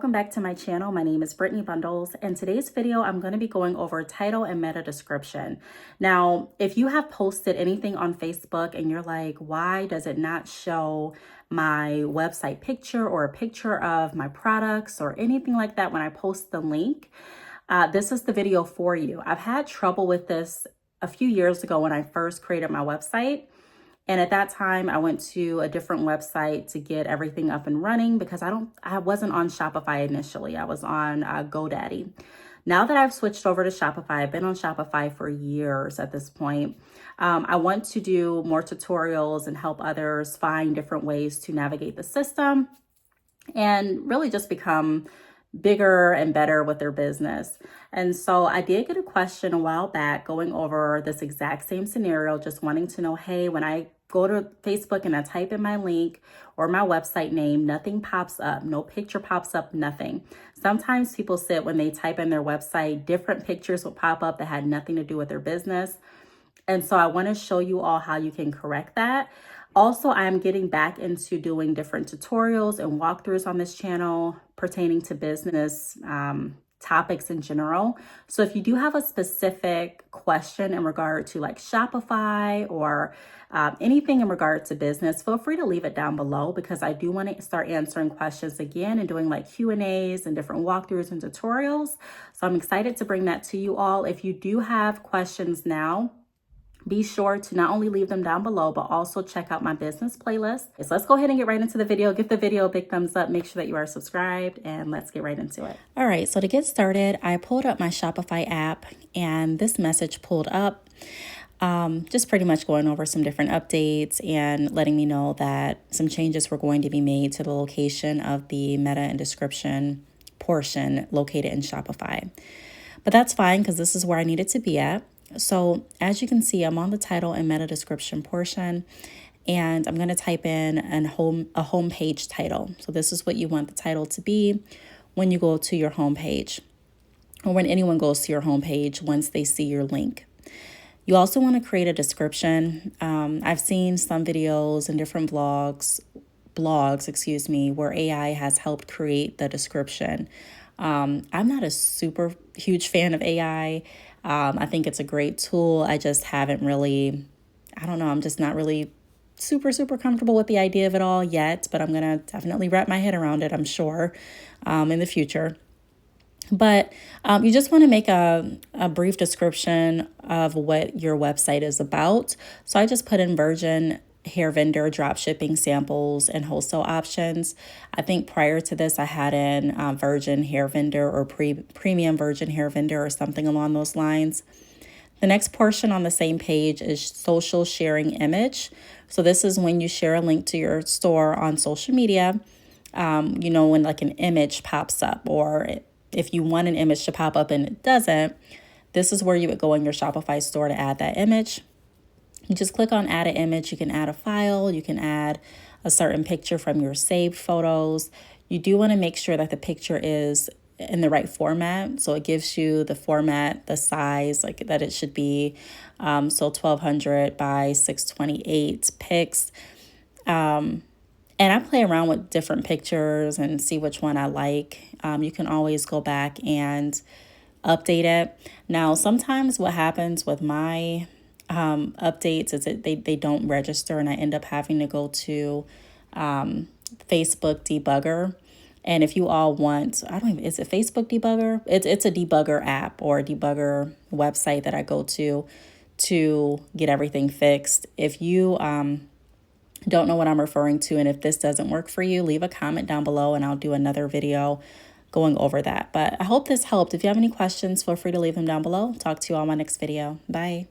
welcome back to my channel. My name is Brittany Bundles, and today's video I'm going to be going over title and meta description. Now, if you have posted anything on Facebook and you're like, why does it not show my website picture or a picture of my products or anything like that when I post the link, this is the video for you. I've had trouble with this a few years ago when I first created my website. And at that time, I went to a different website to get everything up and running because I wasn't on Shopify initially. I was on GoDaddy. Now that I've switched over to Shopify, I've been on Shopify for years at this point. I want to do more tutorials and help others find different ways to navigate the system and really just become bigger and better with their business. And so I did get a question a while back going over this exact same scenario, just wanting to know, hey, when I go to Facebook and I type in my link or my website name, nothing pops up, no picture pops up, nothing. Sometimes people sit when they type in their website, different pictures will pop up that had nothing to do with their business. And so I want to show you all how you can correct that. Also, I'm getting back into doing different tutorials and walkthroughs on this channel pertaining to business topics in general. So if you do have a specific question in regard to like Shopify or anything in regard to business, feel free to leave it down below because I do want to start answering questions again and doing like Q&As and different walkthroughs and tutorials. So I'm excited to bring that to you all. If you do have questions now, be sure to not only leave them down below, but also check out my business playlist. So let's go ahead and get right into the video. Give the video a big thumbs up. Make sure that you are subscribed and let's get right into it. All right, so to get started, I pulled up my Shopify app and this message pulled up. Just pretty much going over some different updates and letting me know that some changes were going to be made to the location of the meta and description portion located in Shopify. But that's fine because this is where I needed to be at. So as you can see, I'm on the title and meta description portion, and I'm going to type in a home page title. So this is what you want the title to be when you go to your home page or when anyone goes to your home page once they see your link. You also want to create a description. I've seen some videos and different blogs, where AI has helped create the description. I'm not a super huge fan of AI. I think it's a great tool. I just haven't really, I'm just not really super comfortable with the idea of it all yet, but I'm going to definitely wrap my head around it, I'm sure, in the future. But you just want to make a brief description of what your website is about. So I just put in virgin hair vendor, drop shipping samples, and wholesale options. I think prior to this, I had in virgin hair vendor or premium virgin hair vendor or something along those lines. The next portion on the same page is social sharing image. So this is when you share a link to your store on social media, when like an image pops up, or if you want an image to pop up and it doesn't, this is where you would go in your Shopify store to add that image. You just click on add an image. You can add a file. You can add a certain picture from your saved photos. You do want to make sure that the picture is in the right format. So it gives you the format, the size, like that it should be. So 1200 by 628 pics. And I play around with different pictures and see which one I like. You can always go back and update it. Now, sometimes what happens with my updates is that they don't register and I end up having to go to Facebook debugger. And if you all want, is it Facebook debugger? It's a debugger app or a debugger website that I go to get everything fixed. If you don't know what I'm referring to and if this doesn't work for you, leave a comment down below and I'll do another video going over that. But I hope this helped. If you have any questions, feel free to leave them down below. Talk to you all in my next video. Bye.